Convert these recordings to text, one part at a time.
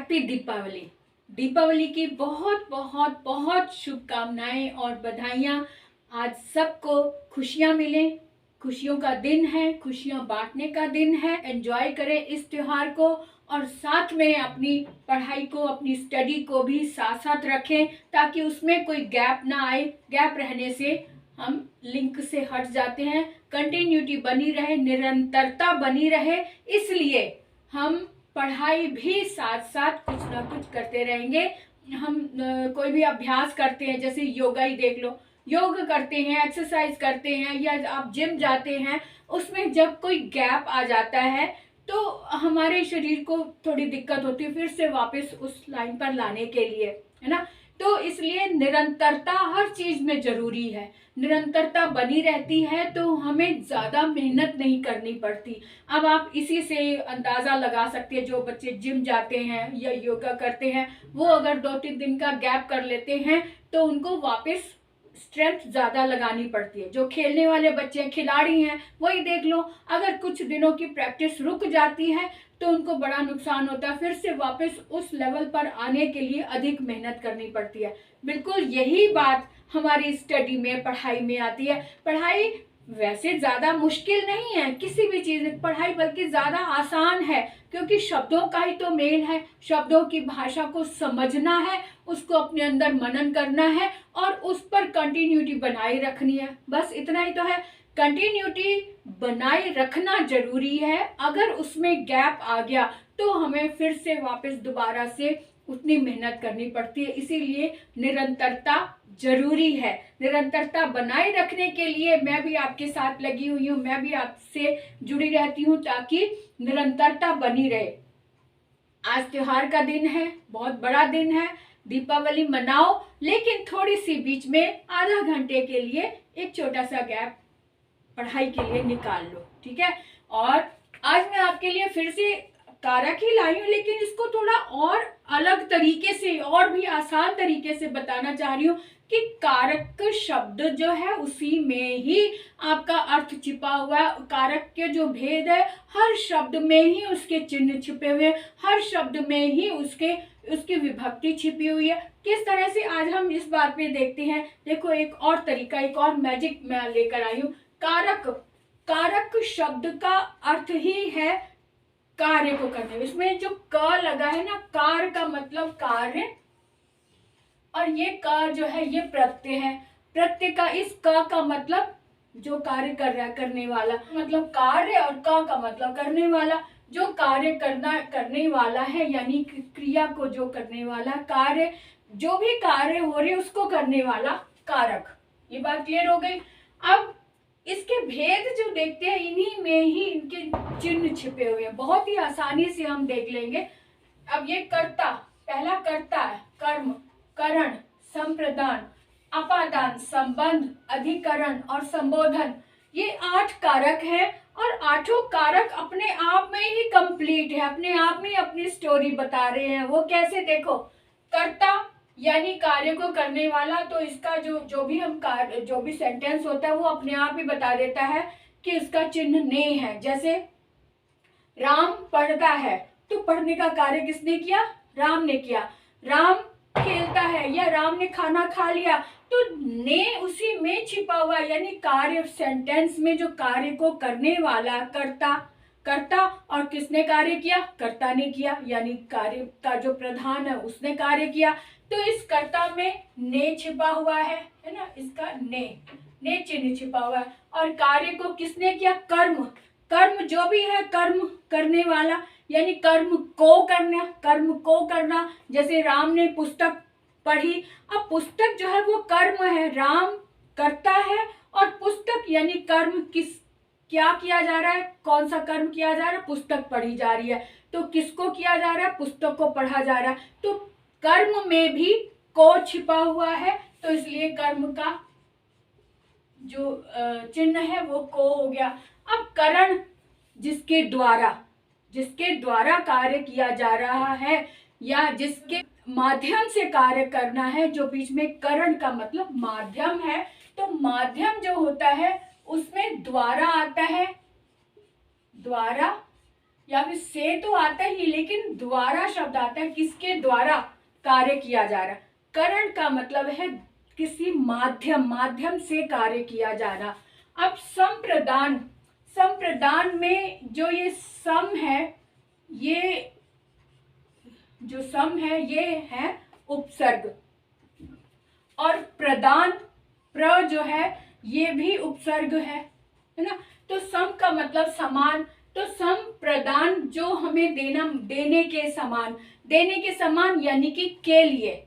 Happy Deepawali. Deepawali की बहुत बहुत बहुत शुभकामनाएं और बधाइयाँ। आज सबको खुशियाँ मिलें। खुशियों का दिन है, खुशियाँ बांटने का दिन है। एंजॉय करें इस त्योहार को और साथ में अपनी पढ़ाई को, अपनी स्टडी को भी साथ साथ रखें ताकि उसमें कोई गैप ना आए। गैप रहने से हम लिंक से हट जाते हैं। कंटिन्यूटी बनी रहे, निरंतरता बनी रहे, इसलिए हम पढ़ाई भी साथ साथ कुछ ना कुछ करते रहेंगे। हम कोई भी अभ्यास करते हैं, जैसे योगा ही देख लो, योग करते हैं, एक्सरसाइज करते हैं या आप जिम जाते हैं, उसमें जब कोई गैप आ जाता है तो हमारे शरीर को थोड़ी दिक्कत होती है फिर से वापस उस लाइन पर लाने के लिए, है ना। तो इसलिए निरंतरता हर चीज में जरूरी है। निरंतरता बनी रहती है तो हमें ज्यादा मेहनत नहीं करनी पड़ती। अब आप इसी से अंदाजा लगा सकते हैं, जो बच्चे जिम जाते हैं या योगा करते हैं वो अगर 2-3 दिन का गैप कर लेते हैं तो उनको वापस स्ट्रेंथ ज्यादा लगानी पड़ती है। जो खेलने वाले बच्चे हैं, खिलाड़ी हैं, वही देख लो, अगर कुछ दिनों की प्रैक्टिस रुक जाती है तो उनको बड़ा नुकसान होता है। फिर से वापस उस लेवल पर आने के लिए अधिक मेहनत करनी पड़ती है। बिल्कुल यही बात हमारी स्टडी में, पढ़ाई में आती है। पढ़ाई वैसे ज्यादा मुश्किल नहीं है किसी भी चीज में, पढ़ाई बल्कि ज्यादा आसान है, क्योंकि शब्दों का ही तो मेल है। शब्दों की भाषा को समझना है, उसको अपने अंदर मनन करना है और उस पर कंटिन्यूटी बनाए रखनी है। बस इतना ही तो है। कंटिन्यूटी बनाए रखना जरूरी है। अगर उसमें गैप आ गया तो हमें फिर से वापस दोबारा से उतनी मेहनत करनी पड़ती है। इसीलिए निरंतरता जरूरी है। निरंतरता बनाए रखने के लिए मैं भी आपके साथ लगी हुई हूँ, मैं भी आपसे जुड़ी रहती हूँ ताकि निरंतरता बनी रहे। आज त्योहार का दिन है, बहुत बड़ा दिन है, दीपावली मनाओ, लेकिन थोड़ी सी बीच में आधा घंटे के लिए एक छोटा सा गैप पढ़ाई के लिए निकाल लो, ठीक है। और आज मैं आपके लिए फिर से कारक ही लाई हूँ, लेकिन इसको थोड़ा और अलग तरीके से और भी आसान तरीके से बताना चाह रही हूँ कि कारक शब्द जो है उसी में ही आपका अर्थ छिपा हुआ है। कारक के जो भेद है, हर शब्द में ही उसके चिन्ह छिपे हुए हैं, हर शब्द में ही उसकी विभक्ति छिपी हुई है। किस तरह से आज हम इस बात में देखते हैं। देखो, एक और तरीका, एक और मैजिक मैं लेकर आई हूँ। कारक, कारक शब्द का अर्थ ही है कार्य को करने। इसमें जो क लगा है ना, कार का मतलब कार्य, और ये कार जो है ये प्रत्यय है। प्रत्यय का इस क का मतलब जो कार्य कर रहा है, करने वाला, मतलब कार्य, और क का मतलब करने वाला। जो कार्य करने वाला है, यानी क्रिया को जो करने वाला, कार्य, जो भी कार्य हो रही है उसको करने वाला कारक। ये बात क्लियर हो गई। अब इसके भेद जो देखते हैं, इन्हीं में ही इनके चिन्ह छिपे हुए हैं। बहुत ही आसानी से हम देख लेंगे। अब ये कर्ता, पहला कर्ता है, कर्म, करण, संप्रदान, अपादान, संबंध, अधिकरण और संबोधन। ये 8 कारक हैं और 8 कारक अपने आप में ही कंप्लीट है, अपने आप में अपनी स्टोरी बता रहे हैं। वो कैसे, देखो, कर्ता यानी कार्य को करने वाला, तो इसका जो भी सेंटेंस होता है वो अपने आप ही बता देता है कि इसका चिन्ह ने है। जैसे राम पढ़ता है, तो पढ़ने का कार्य किसने किया? राम ने किया। राम खेलता है या राम ने खाना खा लिया, तो ने उसी में छिपा हुआ, यानी कार्य, सेंटेंस में जो कार्य को करने वाला कर्ता, कर्ता, और किसने कार्य किया? कर्ता ने किया, यानी कार्य का जो प्रधान है उसने कार्य किया। तो इस कर्ता में ने छिपा हुआ है ना, इसका ने चिन्ह छिपा हुआ है। और कार्य को किसने किया? कर्म, कर्म जो भी है, कर्म करने वाला, यानी कर्म को करना। जैसे राम ने पुस्तक पढ़ी, अब पुस्तक जो है वो कर्म है, राम करता है, और पुस्तक यानी कर्म क्या किया जा रहा है? कौन सा कर्म किया जा रहा है? पुस्तक पढ़ी जा रही है, तो किसको किया जा रहा है? पुस्तक को पढ़ा जा रहा है। तो कर्म में भी को छिपा हुआ है, तो इसलिए कर्म का जो चिन्ह है वो को हो गया। अब करण, जिसके द्वारा कार्य किया जा रहा है या जिसके माध्यम से कार्य करना है, जो बीच में करण का मतलब माध्यम है, तो माध्यम जो होता है उसमें द्वारा आता है, द्वारा या फिर से तो आता ही, लेकिन द्वारा शब्द आता है, किसके द्वारा कार्य किया जा रहा है। करण का मतलब है किसी माध्यम से कार्य किया जा रहा। अब संप्रदान, संप्रदान में जो ये सम है, ये जो सम है ये है उपसर्ग, और प्रदान, प्र जो है ये भी उपसर्ग है ना। तो सम का मतलब समान, तो सम प्रदान जो हमें देना, देने के समान, देने के समान यानी कि के लिए,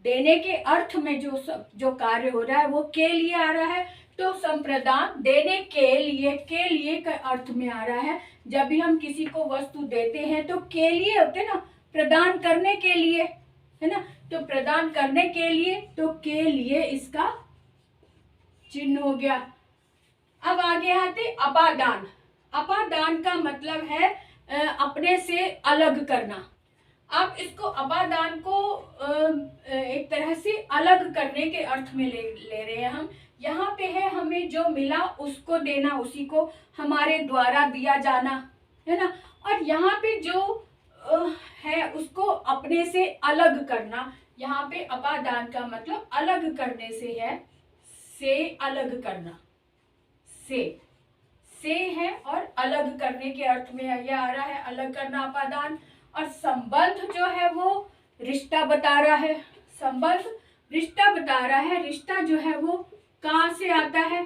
देने के अर्थ में जो कार्य हो रहा है वो के लिए आ रहा है। तो संप्रदान देने के लिए का अर्थ में आ रहा है। जब भी हम किसी को वस्तु देते हैं तो के लिए होते ना, प्रदान करने के लिए, है ना। तो प्रदान करने के लिए, तो के लिए इसका चिन्ह हो गया। अब आगे आते अपादान। अपादान का मतलब है अपने से अलग करना। अब इसको अपादान को एक तरह से अलग करने के अर्थ में ले रहे हैं हम। यहाँ पे है हमें जो मिला उसको देना, उसी को हमारे द्वारा दिया जाना, है ना। और यहाँ पे जो है उसको अपने से अलग करना। यहाँ पे अपादान का मतलब अलग करने से है, से अलग करना, से है और अलग करने के अर्थ में यह आ रहा है, अलग करना अपादान। और संबंध जो है वो रिश्ता बता रहा है, संबंध रिश्ता बता रहा है। रिश्ता जो है वो कहाँ से आता है,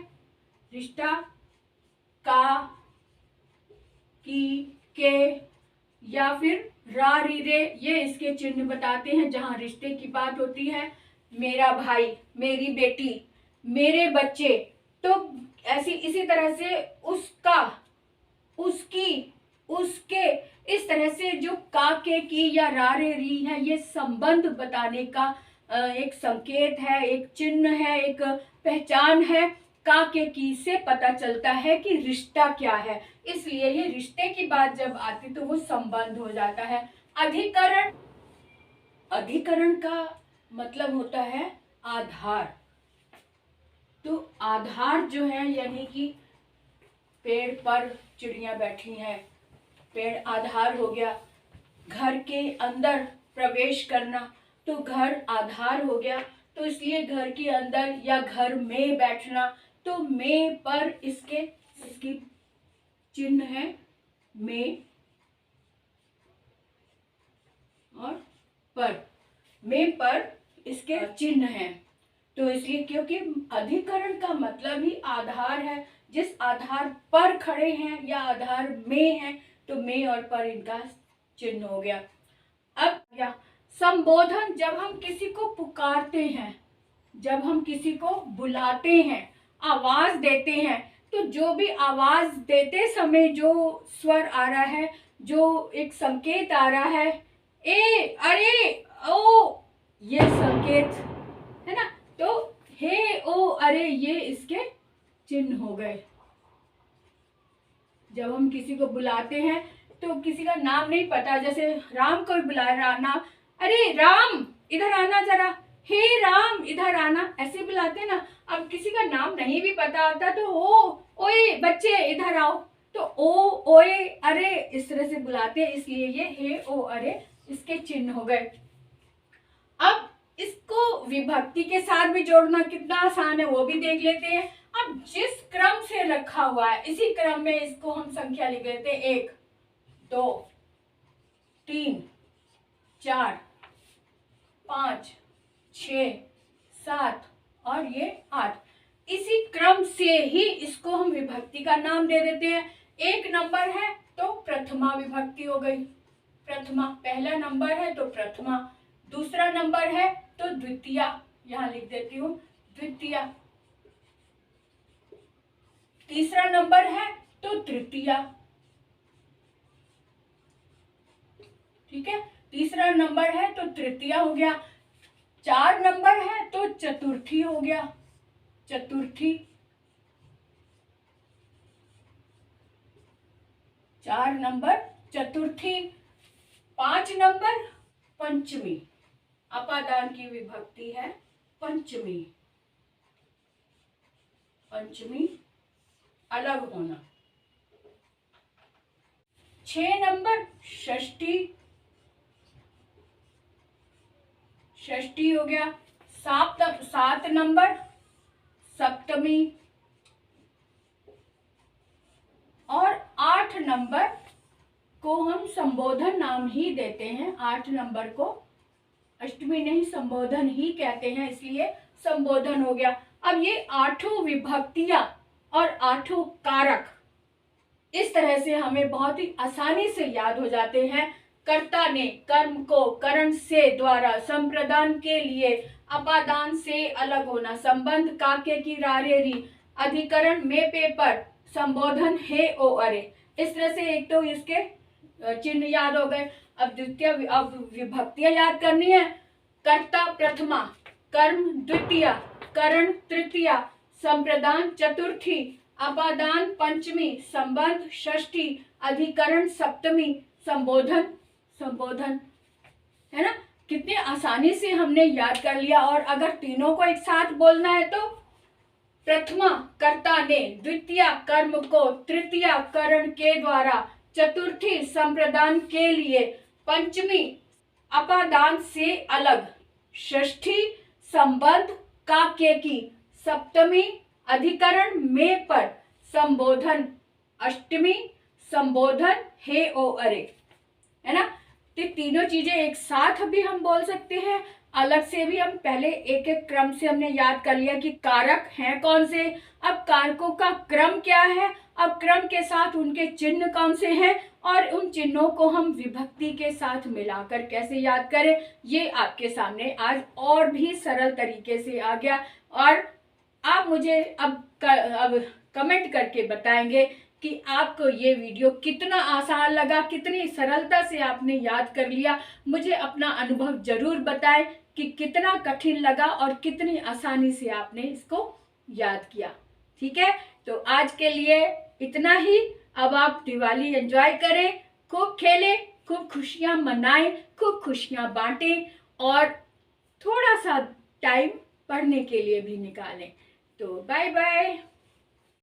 रिश्ता का, की, के या फिर रा, री, रे, ये इसके चिन्ह बताते हैं जहाँ रिश्ते की बात होती है। मेरा भाई, मेरी बेटी, मेरे बच्चे, तो ऐसी इसी तरह से उसका, उसकी, उसके, इस तरह से जो का, के, की या रा, रे, री है, ये संबंध बताने का एक संकेत है, एक चिन्ह है, एक पहचान है। का, के, की से पता चलता है कि रिश्ता क्या है, इसलिए ये रिश्ते की बात जब आती तो वो संबंध हो जाता है। अधिकरण, अधिकरण का मतलब होता है आधार। तो आधार जो है यानी कि पेड़ पर चिड़िया बैठी हैं, पेड़ आधार हो गया। घर के अंदर प्रवेश करना, तो घर आधार हो गया। तो इसलिए घर के अंदर या घर में बैठना, तो में पर इसकी चिन्ह है, में और में पर इसके चिन्ह है। तो इसलिए क्योंकि अधिकरण का मतलब ही आधार है, जिस आधार पर खड़े हैं या आधार में है, तो में और पर इनका चिन्ह हो गया। अब या संबोधन, जब हम किसी को पुकारते हैं, जब हम किसी को बुलाते हैं, आवाज देते हैं, तो जो भी आवाज देते समय जो स्वर आ रहा है, जो एक संकेत आ रहा है, ए, अरे, ओ, ये संकेत है ना। तो हे, ओ, अरे, ये इसके चिन्ह हो गए। जब हम किसी को बुलाते हैं तो किसी का नाम नहीं पता, जैसे राम को बुला रहा नाम, अरे राम इधर आना जरा, हे राम इधर आना, ऐसे बुलाते ना। अब किसी का नाम नहीं भी पता होता तो ओ, ओए बच्चे इधर आओ, तो ओ, ओए, अरे, इस तरह से बुलाते, इसलिए ये हे, ओ, अरे इसके चिन्ह हो गए। अब इसको विभक्ति के साथ भी जोड़ना कितना आसान है वो भी देख लेते हैं। अब जिस क्रम से रखा हुआ है इसी क्रम में इसको हम संख्या लिख लेते हैं, 1 2 3 4 5 6 7 और ये 8। इसी क्रम से ही इसको हम विभक्ति का नाम दे देते हैं। 1 नंबर है तो प्रथमा विभक्ति हो गई, प्रथमा। पहला नंबर है तो प्रथमा, दूसरा नंबर है तो द्वितीया, यहां लिख देती हूँ द्वितीया, तीसरा नंबर है तो तृतीया, ठीक है, तीसरा नंबर है तो तृतीया हो गया। 4 नंबर है तो चतुर्थी हो गया, चतुर्थी। 4 नंबर चतुर्थी। 5 नंबर पंचमी, अपादान की विभक्ति है पंचमी, पंचमी अलग होना। 6 नंबर षष्ठी, षष्ठी हो गया। 7 नंबर सप्तमी, और 8 नंबर को हम संबोधन नाम ही देते हैं। 8 नंबर को अष्टमी नहीं संबोधन ही कहते हैं, इसलिए संबोधन हो गया। अब ये 8 विभक्तियां और 8 कारक इस तरह से हमें बहुत ही आसानी से याद हो जाते हैं। कर्ता ने कर्म को करण से द्वारा संप्रदान के लिए अपादान से अलग होना, संबंध काके की रारेरी, अधिकरण में पेपर, संबोधन हे ओ अरे। इस तरह से एक तो इसके चिन्ह याद हो गए। अब विभक्तियां याद करनी है। कर्ता प्रथमा, कर्म द्वितीया, करण तृतीया, संप्रदान चतुर्थी, अपादान पंचमी, संबंध षष्ठी, अधिकरण सप्तमी, संबोधन संबोधन, है ना। कितने आसानी से हमने याद कर लिया। और अगर तीनों को एक साथ बोलना है तो प्रथमा कर्ता ने, द्वितीया कर्म को, तृतीया करण के द्वारा, चतुर्थी संप्रदान के लिए, पंचमी अपादान से अलग, षष्ठी संबंध काके की, सप्तमी अधिकरण में पर, संबोधन अष्टमी संबोधन हे ओ अरे, है ना। तो तीनों चीजें एक साथ भी हम बोल सकते हैं, अलग से भी। हम पहले एक एक क्रम से हमने याद कर लिया कि कारक हैं कौन से, अब कारकों का क्रम क्या है, अब क्रम के साथ उनके चिन्ह कौन से हैं, और उन चिन्हों को हम विभक्ति के साथ मिलाकर कैसे याद करें, ये आपके सामने आज और भी सरल तरीके से आ गया। और आप मुझे अब कमेंट करके बताएंगे कि आपको ये वीडियो कितना आसान लगा, कितनी सरलता से आपने याद कर लिया। मुझे अपना अनुभव जरूर बताएं कि कितना कठिन लगा और कितनी आसानी से आपने इसको याद किया। ठीक है, तो आज के लिए इतना ही। अब आप दिवाली एंजॉय करें, खूब खेलें, खूब खुशियां मनाएं, खूब खुशियां बांटें, और थोड़ा सा टाइम पढ़ने के लिए भी निकालें। तो बाय बाय।